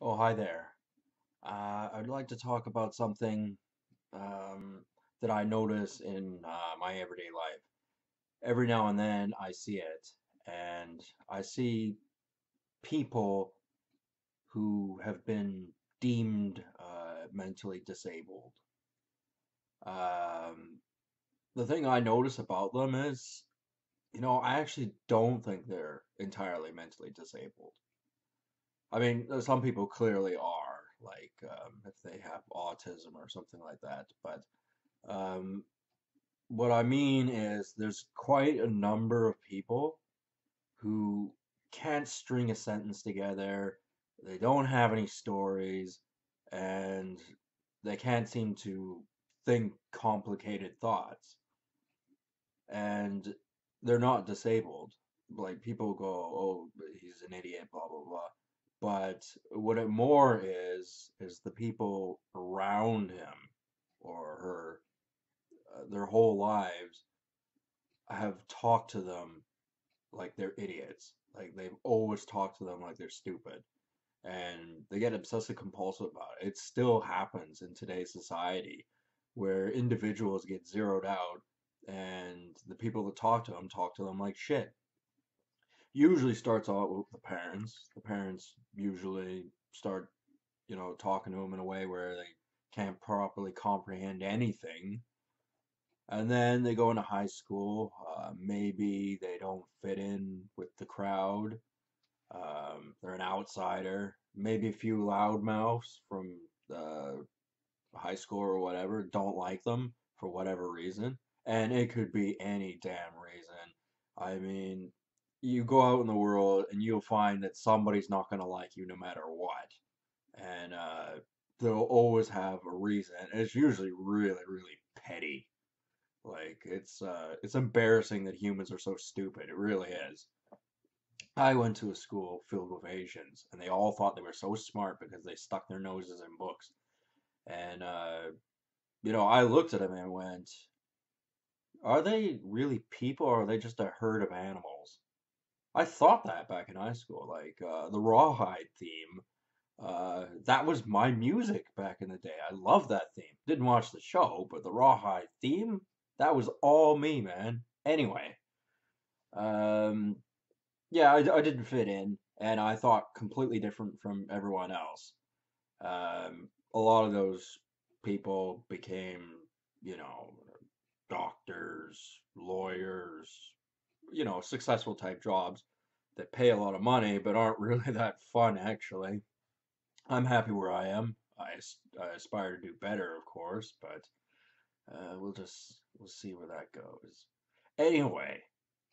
Oh, hi there. I'd like to talk about something um, that I notice in my everyday life. Every now and then I see it, and I see people who have been deemed mentally disabled. Um, the thing I notice about them is, I actually don't think they're entirely mentally disabled. I mean, some people clearly are, like if they have autism or something like that, but Um, what I mean is there's quite a number of people who can't string a sentence together, they don't have any stories, and they can't seem to think complicated thoughts. And they're not disabled. Like people go, oh, he's an idiot, blah, blah, blah. But what it more is the people around him or her their whole lives have talked to them like they're idiots. Like they've always talked to them like they're stupid. And they get obsessive compulsive about it. It still happens in today's society where individuals get zeroed out and the people that talk to them like shit. Usually starts out with the parents. The parents usually start, talking to them in a way where they can't properly comprehend anything. And then they go into high school. Maybe they don't fit in with the crowd. They're an outsider. Maybe a few loudmouths from high school or whatever don't like them for whatever reason. And it could be any damn reason. I mean, you go out in the world and you'll find that somebody's not going to like you no matter what. And they'll always have a reason. And it's usually really, really petty. Like it's embarrassing that humans are so stupid. It really is. I went to a school filled with Asians, and they all thought they were so smart because they stuck their noses in books. And I looked at them and went, "Are they really people, or are they just a herd of animals?" I thought that back in high school, like the Rawhide theme. That was my music back in the day. I loved that theme. Didn't watch the show, but the Rawhide theme, that was all me, man. Anyway, um, yeah, I didn't fit in, and I thought completely different from everyone else. A lot of those people became, you know, doctors, lawyers, successful type jobs that pay a lot of money but aren't really that fun, actually. I'm happy where I am. I aspire to do better, of course, but we'll see where that goes. Anyway,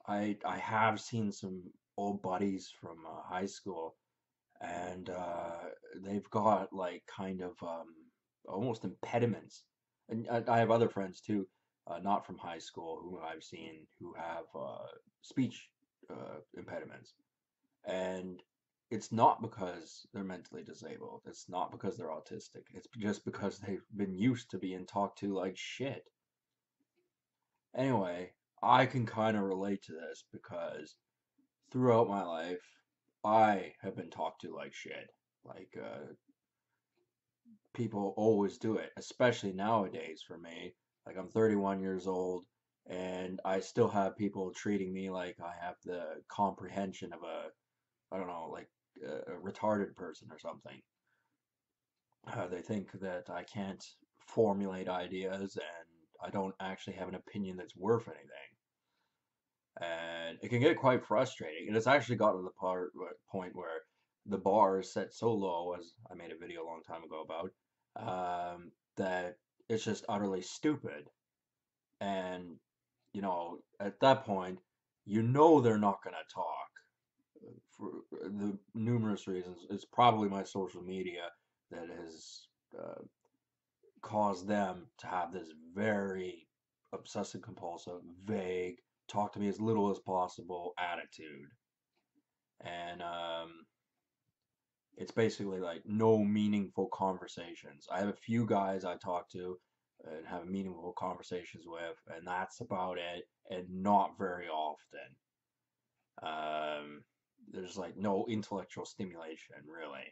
I have seen some old buddies from high school, and they've got like kind of almost impediments. And I have other friends too, not from high school, who I've seen who have speech impediments, and it's not because they're mentally disabled. It's not because they're autistic. It's just because they've been used to being talked to like shit. Anyway, I can kind of relate to this because throughout my life, I have been talked to like shit. Like, people always do it, especially nowadays for me. Like, I'm 31 years old, and I still have people treating me like I have the comprehension of I don't know, like a retarded person or something. They think that I can't formulate ideas and I don't actually have an opinion that's worth anything. And it can get quite frustrating. And it's actually gotten to the point where the bar is set so low, as I made a video a long time ago about, that it's just utterly stupid. And at that point, they're not going to talk for the numerous reasons. It's probably my social media that has uh, caused them to have this very obsessive compulsive, vague, talk to me as little as possible attitude. And it's basically like no meaningful conversations. I have a few guys I talk to and have meaningful conversations with, and that's about it, and not very often. Um, there's like no intellectual stimulation, really.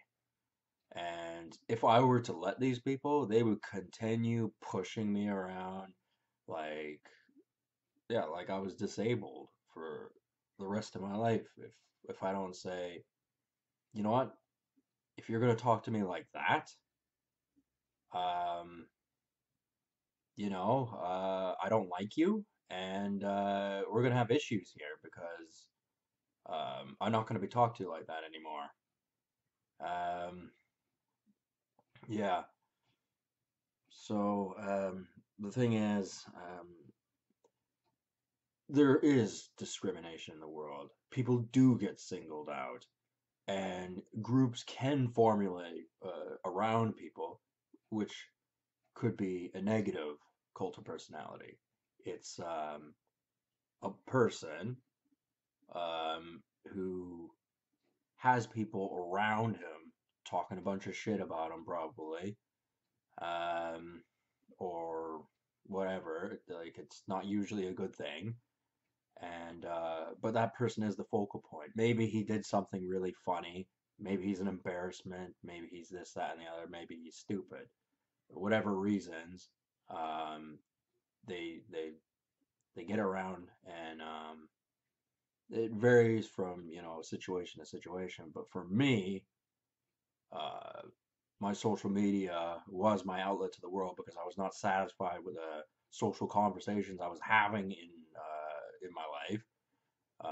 And if I were to let these people, they would continue pushing me around like, yeah, like I was disabled for the rest of my life if I don't say, you know what, if you're gonna talk to me like that, um, I don't like you, and we're gonna have issues here because I'm not gonna be talked to like that anymore. Um, yeah. So the thing is, there is discrimination in the world. People do get singled out, and groups can formulate around people, which could be a negative cult of personality. It's a person who has people around him talking a bunch of shit about him, probably, um, or whatever. Like, it's not usually a good thing. And but that person is the focal point. Maybe he did something really funny. Maybe he's an embarrassment. Maybe he's this, that, and the other. Maybe he's stupid. Whatever reasons, um, they they they get around, and it varies from situation to situation. But for me, uh, my social media was my outlet to the world because I was not satisfied with the social conversations I was having in my life.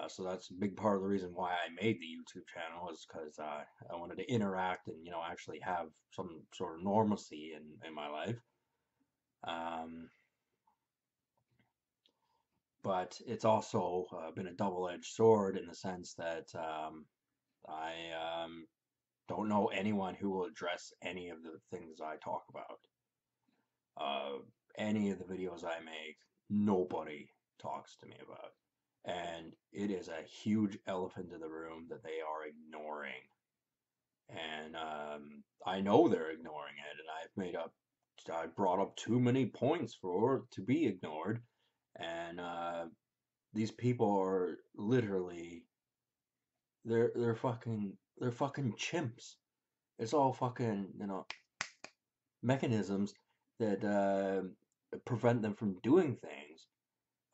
So that's a big part of the reason why I made the YouTube channel, is because I wanted to interact and actually have some sort of normalcy in my life. Um, but it's also been a double-edged sword in the sense that I don't know anyone who will address any of the things I talk about. Uh, any of the videos I make, nobody talks to me about. And it is a huge elephant in the room that they are ignoring. And I know they're ignoring it, and I brought up too many points for it to be ignored. And these people are literally they're fucking chimps. It's all fucking mechanisms that prevent them from doing things.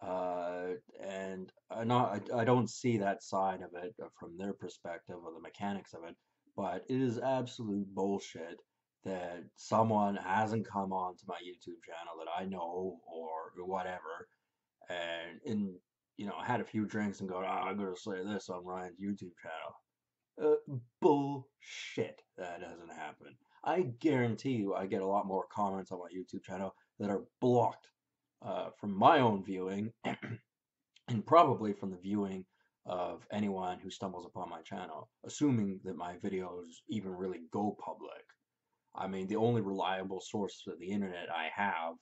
And I don't see that side of it from their perspective or the mechanics of it, but it is absolute bullshit that someone hasn't come on to my YouTube channel that I know or whatever, and had a few drinks and go, I'm gonna say this on Ryan's YouTube channel. Bullshit. That doesn't happen. I guarantee you I get a lot more comments on my YouTube channel that are blocked from my own viewing and probably from the viewing of anyone who stumbles upon my channel, assuming that my videos even really go public. I mean, the only reliable source of the internet I have,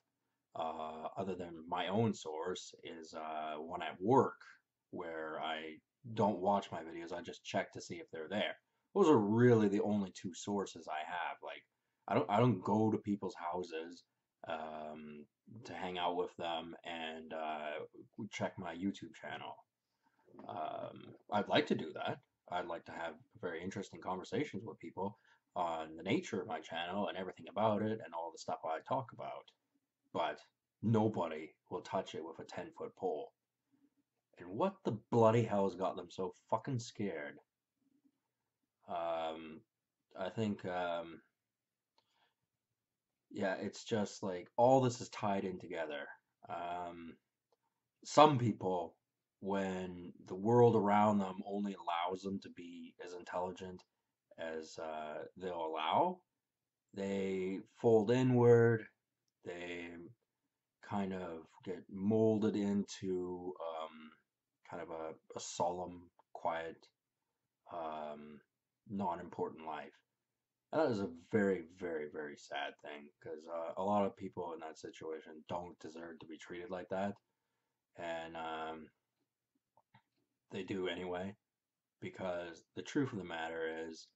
other than my own source, is one at work, where I don't watch my videos. I just check to see if they're there. Those are really the only two sources I have. Like, I don't go to people's houses um, to hang out with them and check my YouTube channel. I'd like to do that. I'd like to have very interesting conversations with people on the nature of my channel and everything about it and all the stuff I talk about. But nobody will touch it with a 10-foot pole. And what the bloody hell's got them so fucking scared? Um, I think, yeah, it's just like all this is tied in together. Um, some people, when the world around them only allows them to be as intelligent as they'll allow, they fold inward, they kind of get molded into kind of a solemn, quiet, um, non important life. And that is a very, very, very sad thing because a lot of people in that situation don't deserve to be treated like that. And they do anyway, because the truth of the matter is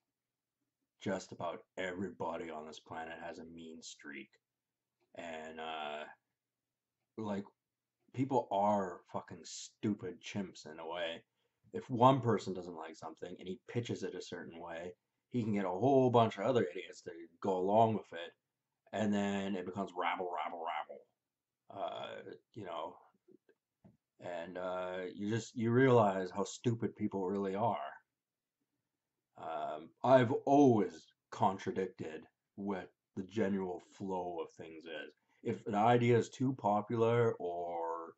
just about everybody on this planet has a mean streak. And like, people are fucking stupid chimps in a way. If one person doesn't like something and he pitches it a certain way, he can get a whole bunch of other idiots to go along with it, and then it becomes rabble, rabble, rabble. You know, and you realize how stupid people really are. I've always contradicted what the general flow of things is. If an idea is too popular or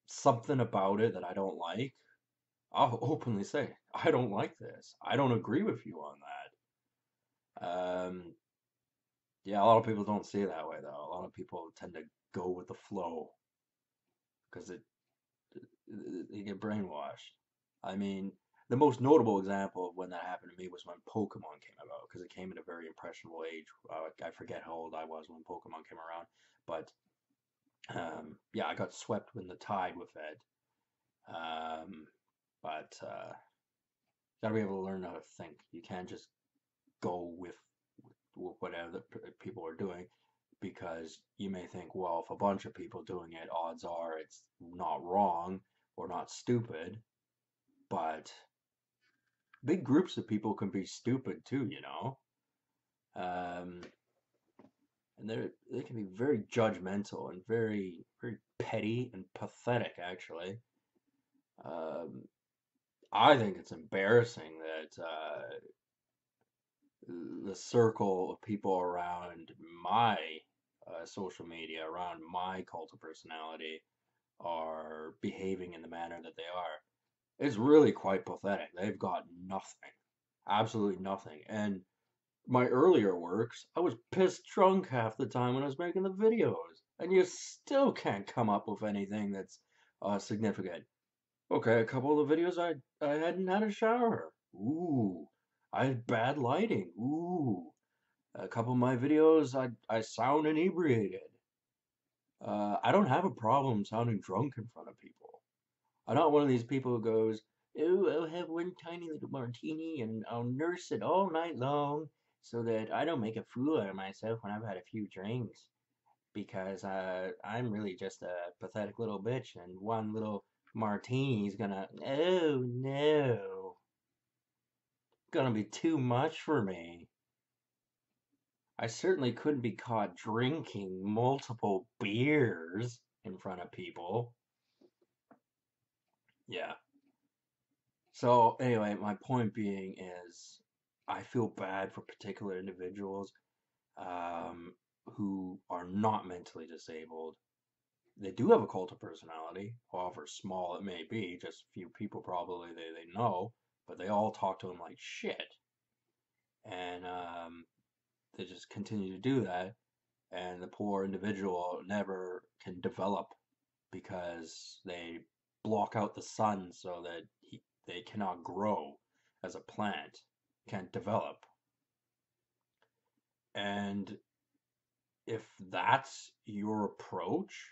something about it that I don't like, I'll openly say, I don't like this. I don't agree with you on that. Yeah, a lot of people don't see it that way, though. A lot of people tend to go with the flow because they get brainwashed. I mean, the most notable example of when that happened to me was when Pokemon came about, because it came at a very impressionable age. I forget how old I was when Pokemon came around, but yeah, I got swept in the tide with it. But gotta be able to learn how to think. You can't just go with whatever people are doing, because you may think, well, if a bunch of people doing it, odds are it's not wrong or not stupid. But big groups of people can be stupid too, you know. Um, and they can be very judgmental and very petty and pathetic, actually. Um, I think it's embarrassing that the circle of people around my social media, around my cult of personality, are behaving in the manner that they are. It's really quite pathetic. They've got nothing, absolutely nothing. And my earlier works, I was pissed drunk half the time when I was making the videos, and you still can't come up with anything that's significant. Okay, a couple of the videos I hadn't had a shower. Ooh, I had bad lighting. Ooh, a couple of my videos I sound inebriated. I don't have a problem sounding drunk in front of people. I'm not one of these people who goes, "Oh, I'll have one tiny little martini and I'll nurse it all night long so that I don't make a fool out of myself when I've had a few drinks, because I'm really just a pathetic little bitch and one little martini is gonna, oh no, gonna be too much for me. I certainly couldn't be caught drinking multiple beers in front of people." Yeah. So anyway, my point being is I feel bad for particular individuals um, who are not mentally disabled. They do have a cult of personality, however small it may be, just a few people probably they know, but they all talk to them like shit. And they just continue to do that, and the poor individual never can develop because they block out the sun so that they cannot grow as a plant, can't develop. And if that's your approach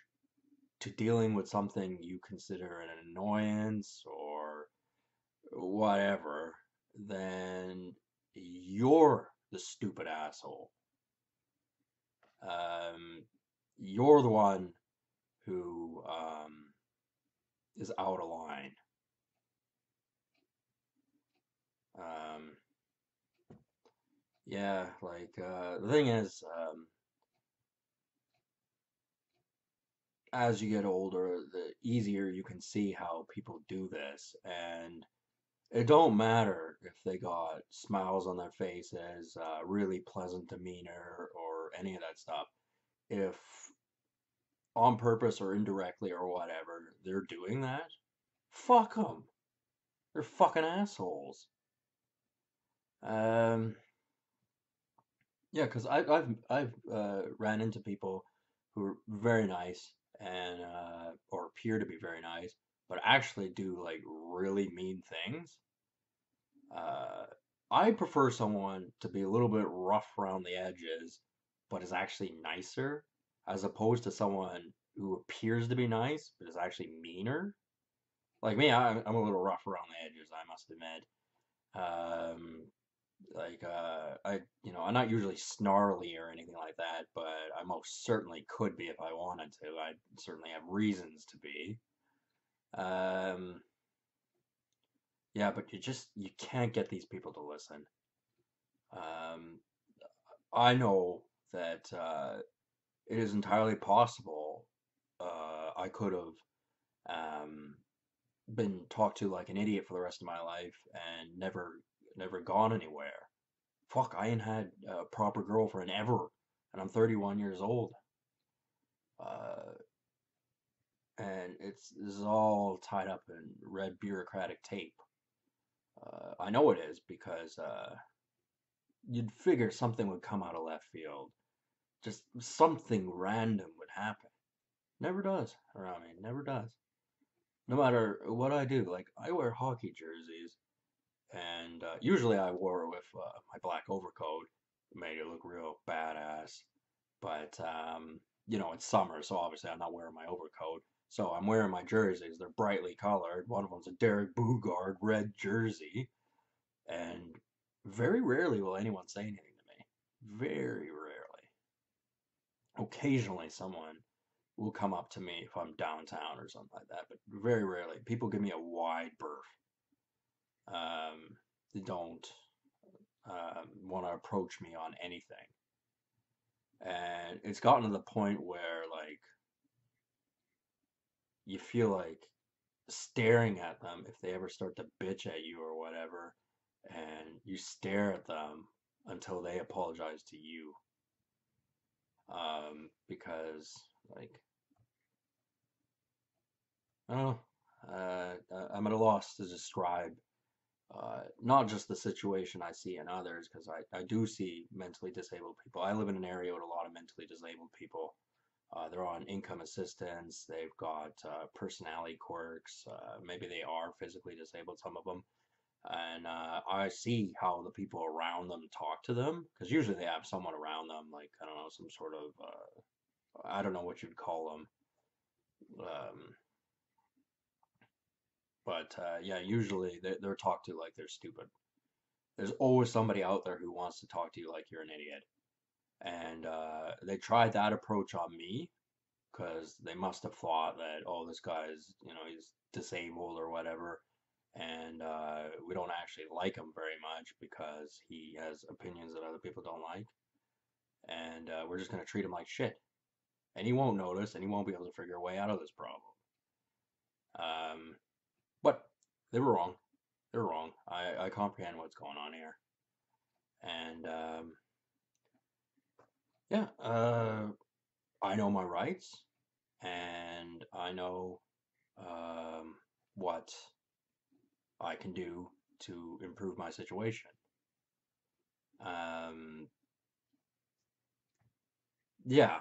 to dealing with something you consider an annoyance or whatever, then you're the stupid asshole. Um, you're the one who is out of line. Um, yeah, like the thing is, as you get older, the easier you can see how people do this, and it don't matter if they got smiles on their faces, really pleasant demeanor, or any of that stuff. If on purpose or indirectly or whatever they're doing that, fuck them. They're fucking assholes. Um, yeah, because I've ran into people who are very nice and or appear to be very nice, but actually do like really mean things. Uh, I prefer someone to be a little bit rough around the edges, but is actually nicer, as opposed to someone who appears to be nice but is actually meaner. Like me, I'm a little rough around the edges, I must admit. Um, I'm not usually snarly or anything like that, but I most certainly could be if I wanted to. I certainly have reasons to be. Um, yeah, but you can't get these people to listen. Um, I know that it is entirely possible I could have um, been talked to like an idiot for the rest of my life and never gone anywhere. Fuck, I ain't had a proper girlfriend ever, and I'm 31 years old. Uh, and this is all tied up in red bureaucratic tape. I know it is because you'd figure something would come out of left field. Just something random would happen. Never does around me. Never does. No matter what I do, like I wear hockey jerseys, and usually I wore it with my black overcoat, made it look real badass. But it's summer, so obviously I'm not wearing my overcoat. So I'm wearing my jerseys. They're brightly colored. One of them's a Derek Boogaard red jersey, and very rarely will anyone say anything to me. Very rarely. Occasionally, someone will come up to me if I'm downtown or something like that, but very rarely. People give me a wide berth. They don't want to approach me on anything. And it's gotten to the point where, like, you feel like staring at them if they ever start to bitch at you or whatever, and you stare at them until they apologize to you. Because, like, I don't know. I'm at a loss to describe not just the situation I see in others, because I do see mentally disabled people. I live in an area with a lot of mentally disabled people. They're on income assistance, they've got personality quirks, maybe they are physically disabled, some of them. And I see how the people around them talk to them, because usually they have someone around them, like, I don't know, some sort of, I don't know what you'd call them. Um, but yeah, usually they're talked to like they're stupid. There's always somebody out there who wants to talk to you like you're an idiot. And they tried that approach on me because they must have thought that, oh, this guy's, he's disabled or whatever. And we don't actually like him very much because he has opinions that other people don't like. And we're just going to treat him like shit. And he won't notice and he won't be able to figure a way out of this problem. But they were wrong. They're wrong. I comprehend what's going on here. And yeah, I know my rights and I know what I can do to improve my situation. Um, yeah,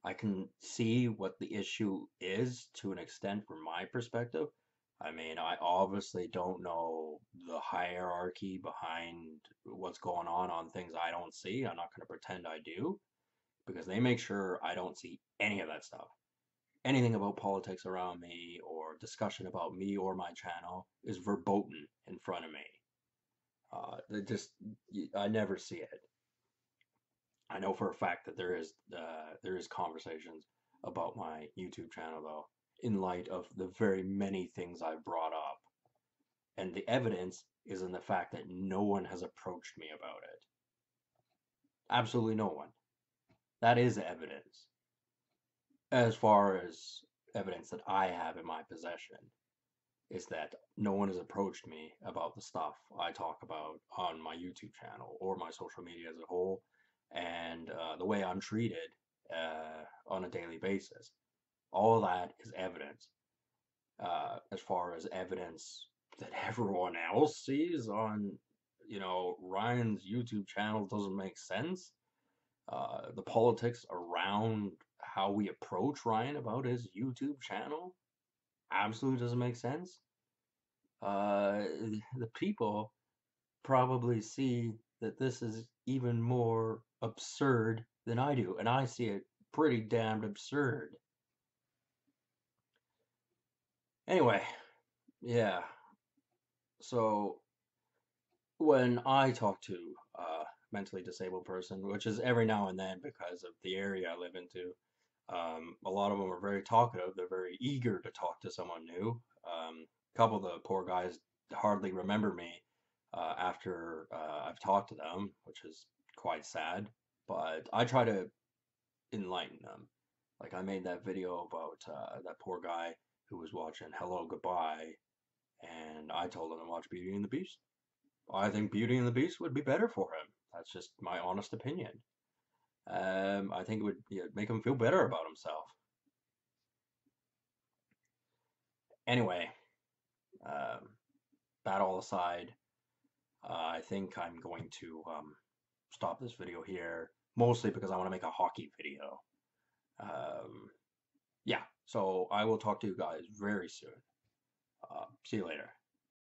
I can see what the issue is to an extent from my perspective. I mean, I obviously don't know the hierarchy behind what's going on things I don't see. I'm not going to pretend I do because they make sure I don't see any of that stuff. Anything about politics around me or discussion about me or my channel is verboten in front of me. They just, I never see it. I know for a fact that there is conversations about my YouTube channel though, in light of the very many things I've brought up, and the evidence is in the fact that no one has approached me about it. Absolutely no one. That is evidence, as far as evidence that I have in my possession, is that no one has approached me about the stuff I talk about on my YouTube channel or my social media as a whole, and the way I'm treated on a daily basis. All of that is evidence. As far as evidence that everyone else sees on, Ryan's YouTube channel doesn't make sense. The politics around how we approach Ryan about his YouTube channel absolutely doesn't make sense. uh, the people probably see that this is even more absurd than I do, and I see it pretty damned absurd. Anyway, yeah, so when I talk to a mentally disabled person, which is every now and then because of the area I live into, a lot of them are very talkative. They're very eager to talk to someone new. A couple of the poor guys hardly remember me after I've talked to them, which is quite sad. But I try to enlighten them. Like I made that video about that poor guy who was watching Hello Goodbye, and I told him to watch Beauty and the Beast. I think Beauty and the Beast would be better for him. That's just my honest opinion. I think it would make him feel better about himself. Anyway, um, that all aside, I think I'm going to stop this video here, mostly because I want to make a hockey video. Um, yeah, so I will talk to you guys very soon. See you later.